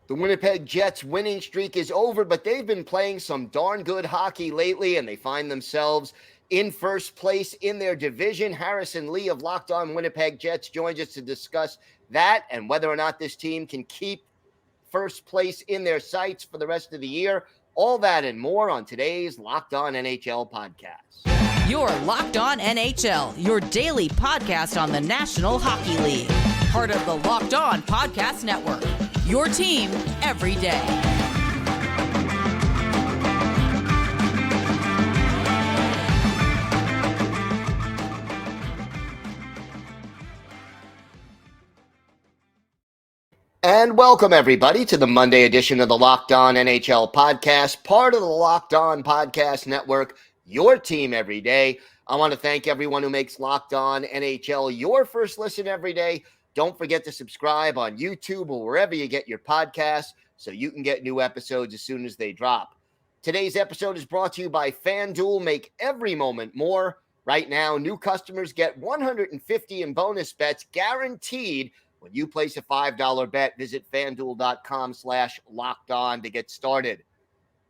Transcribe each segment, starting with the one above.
The Winnipeg Jets winning streak is over, but they've been playing some darn good hockey lately, and they find themselves in first place in their division. Harrison Lee of Locked On Winnipeg Jets joins us to discuss that and whether or not this team can keep first place in their sights for the rest of the year. All that and more on today's Locked On NHL podcast. You're Locked On NHL, your daily podcast on the National Hockey League. Part of the Locked On Podcast Network, your team every day. And welcome, everybody, to the Monday edition of the Locked On NHL podcast, part of the Locked On Podcast Network, your team every day. I want to thank everyone who makes Locked On NHL your first listen every day. Don't forget to subscribe on YouTube or wherever you get your podcasts so you can get new episodes as soon as they drop. Today's episode is brought to you by FanDuel. Make every moment more. Right now, new customers get $150 in bonus bets guaranteed when you place a $5 bet. Visit FanDuel.com/lockedon to get started.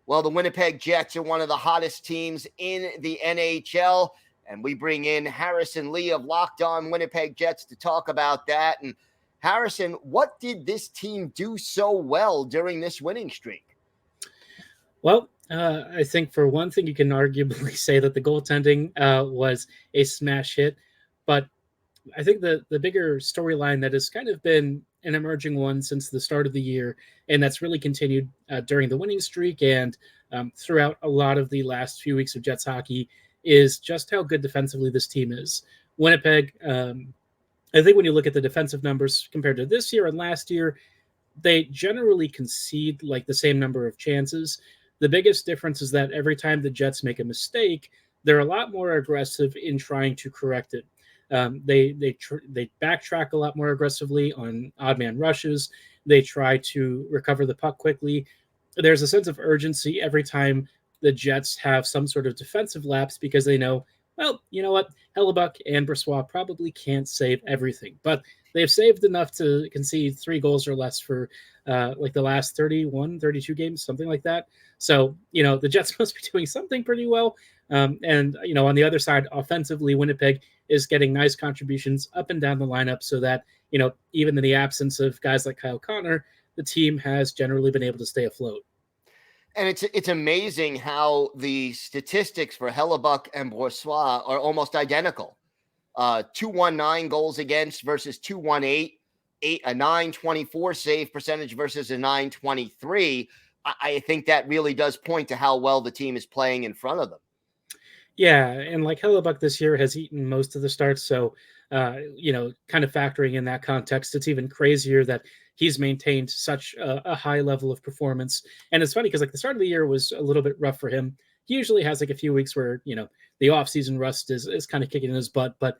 Well, the Winnipeg Jets are one of the hottest teams in the NHL, and we bring in Harrison Lee of Locked On Winnipeg Jets to talk about that. And Harrison, what did this team do so well during this winning streak? Well, I think for one thing, you can arguably say that the goaltending was a smash hit, but I think the bigger storyline that has kind of been an emerging one since the start of the year, and that's really continued during the winning streak and throughout a lot of the last few weeks of Jets hockey, is just how good defensively this team is. Winnipeg, I think when you look at the defensive numbers compared to this year and last year, they generally concede like the same number of chances. The biggest difference is that every time the Jets make a mistake, they're a lot more aggressive in trying to correct it. They backtrack a lot more aggressively on odd man rushes. They try to recover the puck quickly. There's a sense of urgency every time the Jets have some sort of defensive lapse because they know, well, you know what? Hellebuyck and Brossoit probably can't save everything, but they've saved enough to concede 3 goals or less for like the last 32 games, something like that. So, the Jets must be doing something pretty well. And on the other side, offensively, Winnipeg is getting nice contributions up and down the lineup so that, even in the absence of guys like Kyle Connor, the team has generally been able to stay afloat. And it's amazing how the statistics for Hellebuyck and Brossoit are almost identical. 219 goals against versus 218, a 924 save percentage versus a 923. I think that really does point to how well the team is playing in front of them. Yeah, and like Hellebuyck this year has eaten most of the starts, so kind of factoring in that context, it's even crazier that he's maintained such a high level of performance. And it's funny because like the start of the year was a little bit rough for him. He usually has like a few weeks where the offseason rust is kind of kicking in his butt, but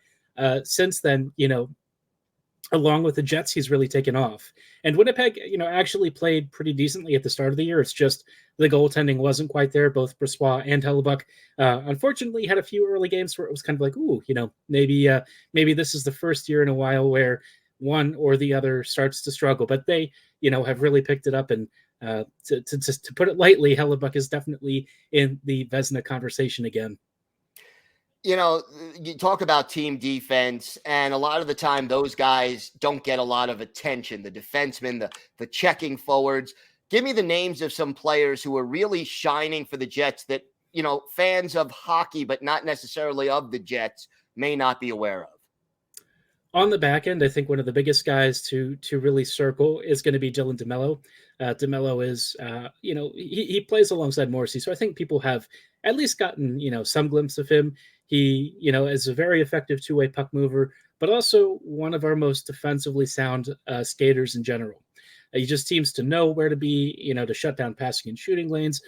since then, along with the Jets, he's really taken off. And Winnipeg, actually played pretty decently at the start of the year. It's just the goaltending wasn't quite there. Both Brossoit and Hellebuyck, unfortunately, had a few early games where it was kind of like, maybe this is the first year in a while where one or the other starts to struggle. But they, have really picked it up. And to put it lightly, Hellebuyck is definitely in the Vezina conversation again. You talk about team defense, and a lot of the time those guys don't get a lot of attention. The defensemen, the checking forwards. Give me the names of some players who are really shining for the Jets that, fans of hockey, but not necessarily of the Jets, may not be aware of. On the back end, I think one of the biggest guys to really circle is going to be Dylan DeMello. DeMello is, he plays alongside Morrissey, so I think people have at least gotten, some glimpse of him. He, is a very effective two-way puck mover, but also one of our most defensively sound skaters in general. He just seems to know where to be, to shut down passing and shooting lanes.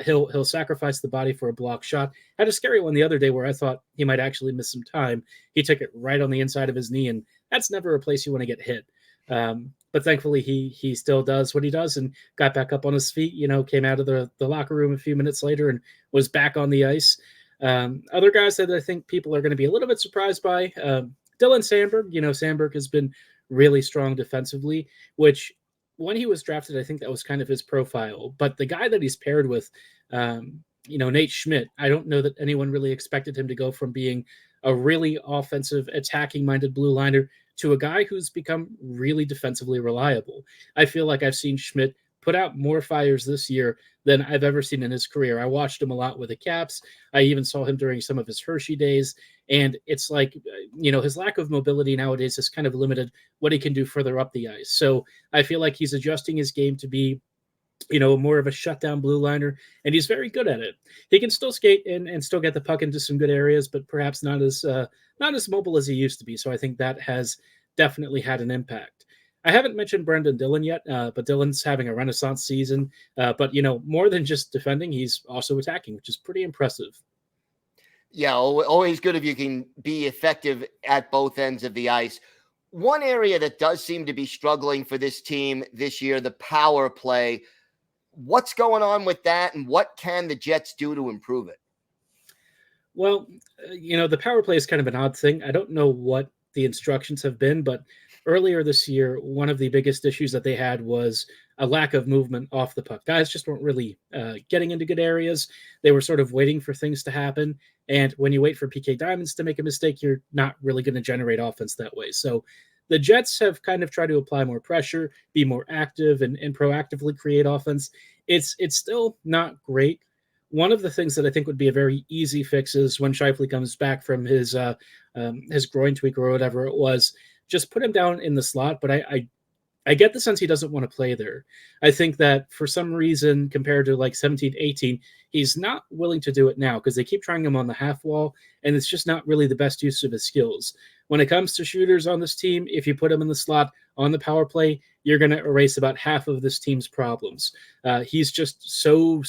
He'll sacrifice the body for a block shot. Had a scary one the other day where I thought he might actually miss some time. He took it right on the inside of his knee, and that's never a place you want to get hit. But thankfully, he still does what he does and got back up on his feet, came out of the locker room a few minutes later and was back on the ice. Other guys that I think people are going to be a little bit surprised by, Dylan Sandberg. Sandberg has been really strong defensively, which when he was drafted, I think that was kind of his profile. But the guy that he's paired with, Nate Schmidt, I don't know that anyone really expected him to go from being a really offensive, attacking-minded blue liner to a guy who's become really defensively reliable. I feel like I've seen Schmidt put out more fires this year than I've ever seen in his career. I watched him a lot with the Caps. I even saw him during some of his Hershey days. And it's like, his lack of mobility nowadays has kind of limited what he can do further up the ice. So I feel like he's adjusting his game to be, more of a shutdown blue liner, and he's very good at it. He can still skate and still get the puck into some good areas, but perhaps not as mobile as he used to be. So I think that has definitely had an impact. I haven't mentioned Brendan Dillon yet, but Dillon's having a renaissance season. But more than just defending, he's also attacking, which is pretty impressive. Yeah, always good if you can be effective at both ends of the ice. One area that does seem to be struggling for this team this year, the power play. What's going on with that, and what can the Jets do to improve it? Well, the power play is kind of an odd thing. I don't know what the instructions have been, but earlier this year, one of the biggest issues that they had was a lack of movement off the puck. Guys just weren't really getting into good areas. They were sort of waiting for things to happen. And when you wait for PK Diamonds to make a mistake, you're not really going to generate offense that way. So the Jets have kind of tried to apply more pressure, be more active, and proactively create offense. It's still not great. One of the things that I think would be a very easy fix is when Scheifele comes back from his groin tweak or whatever it was, just put him down in the slot. But I get the sense he doesn't want to play there. I think that for some reason, compared to like 17, 18, he's not willing to do it now because they keep trying him on the half wall, and it's just not really the best use of his skills. When it comes to shooters on this team, if you put him in the slot on the power play, you're going to erase about half of this team's problems. He's just so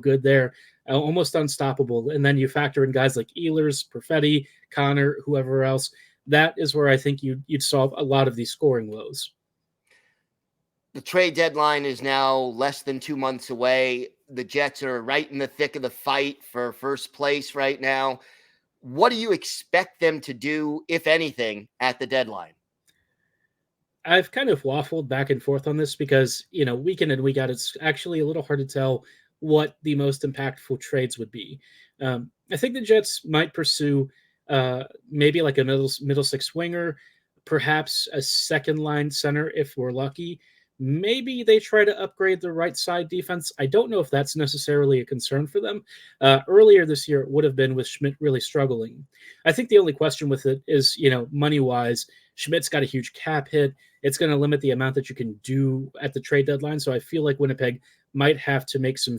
good there, almost unstoppable. And then you factor in guys like Ehlers, Perfetti, Connor, whoever else. That is where I think you'd solve a lot of these scoring woes. The trade deadline is now less than 2 months away. The Jets are right in the thick of the fight for first place right now. What do you expect them to do, if anything, at the deadline? I've kind of waffled back and forth on this because, week in and week out, it's actually a little hard to tell what the most impactful trades would be. I think the Jets might pursue maybe like a middle six winger, perhaps a second line center if we're lucky. Maybe they try to upgrade the right side defense. I don't know if that's necessarily a concern for them. Earlier this year, it would have been with Schmidt really struggling. I think the only question with it is, money-wise, Schmidt's got a huge cap hit. It's going to limit the amount that you can do at the trade deadline. So I feel like Winnipeg might have to make some,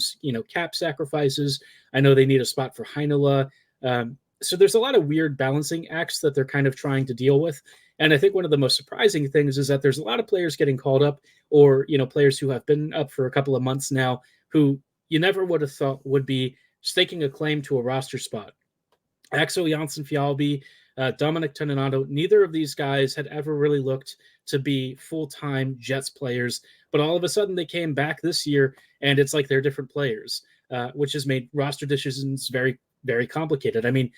cap sacrifices. I know they need a spot for Heinola. So there's a lot of weird balancing acts that they're kind of trying to deal with. And I think one of the most surprising things is that there's a lot of players getting called up or, players who have been up for a couple of months now who you never would have thought would be staking a claim to a roster spot. Axel Janssen-Fjallby, Dominic Toninato, neither of these guys had ever really looked to be full-time Jets players, but all of a sudden they came back this year and it's like they're different players, which has made roster decisions very, very complicated. I mean,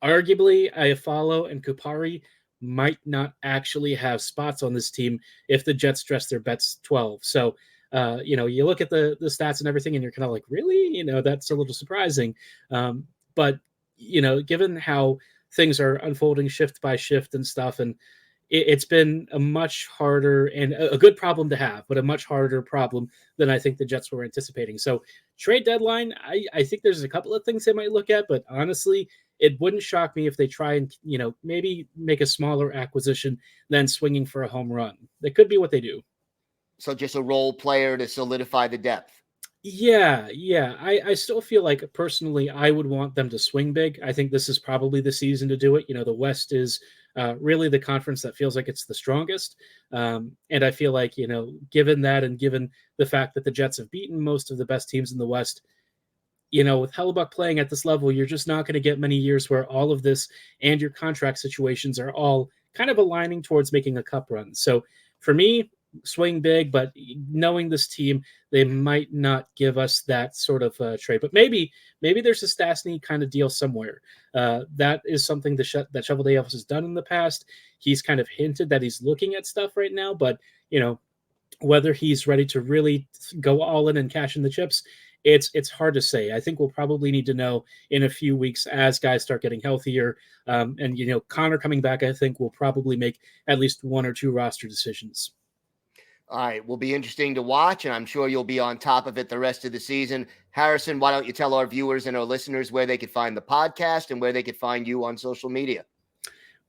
arguably, Iafallo and Kupari might not actually have spots on this team if the Jets dress their bets 12. So, you look at the stats and everything and you're kind of like, really? That's a little surprising. But, given how things are unfolding shift by shift and stuff, and it's been a much harder and a good problem to have, but a much harder problem than I think the Jets were anticipating. So trade deadline, I think there's a couple of things they might look at, but honestly, it wouldn't shock me if they try and, maybe make a smaller acquisition than swinging for a home run. That could be what they do. So just a role player to solidify the depth. Yeah. I still feel like personally, I would want them to swing big. I think this is probably the season to do it. The West is really the conference that feels like it's the strongest. And I feel like, given that and given the fact that the Jets have beaten most of the best teams in the West, with Hellebuck playing at this level, you're just not going to get many years where all of this and your contract situations are all kind of aligning towards making a cup run. So for me, swing big, but knowing this team, they might not give us that sort of trade. But maybe there's a Stastny kind of deal somewhere. That is something that Cheveldayoff has done in the past. He's kind of hinted that he's looking at stuff right now, but Whether he's ready to really go all in and cash in the chips, it's hard to say. I think we'll probably need to know in a few weeks as guys start getting healthier. And Connor coming back, I think will probably make at least one or two roster decisions. All right, will be interesting to watch, and I'm sure you'll be on top of it the rest of the season. Harrison, why don't you tell our viewers and our listeners where they could find the podcast and where they could find you on social media?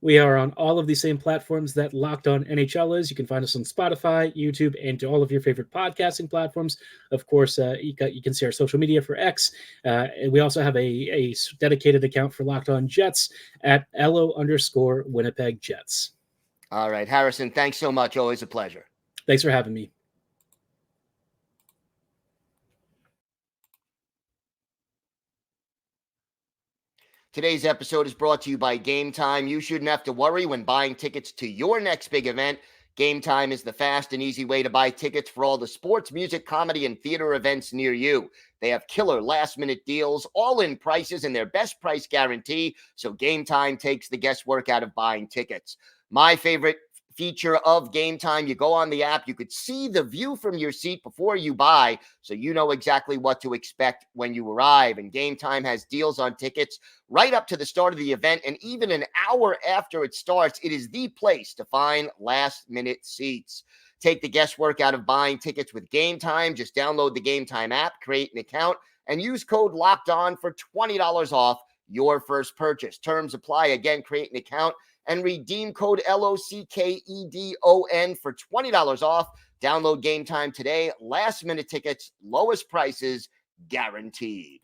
We are on all of the same platforms that Locked On NHL is. You can find us on Spotify, YouTube, and all of your favorite podcasting platforms. Of course, you can see our social media for X. And we also have a dedicated account for Locked On Jets at @LO_Winnipeg Jets. All right, Harrison, thanks so much. Always a pleasure. Thanks for having me. Today's episode is brought to you by Game Time. You shouldn't have to worry when buying tickets to your next big event. Game Time is the fast and easy way to buy tickets for all the sports, music, comedy, and theater events near you. They have killer last-minute deals, all-in prices, and their best price guarantee, so Game Time takes the guesswork out of buying tickets. My favorite feature of Game Time, you go on the app, you could see the view from your seat before you buy, so you know exactly what to expect when you arrive. And Game Time has deals on tickets right up to the start of the event, and even an hour after it starts. It is the place to find last-minute seats. Take the guesswork out of buying tickets with Game Time. Just download the Game Time app, create an account, and use code LOCKEDON for $20 off your first purchase. Terms apply. Again, create an account and redeem code LOCKEDON for $20 off. Download Game Time today. Last minute tickets, lowest prices guaranteed.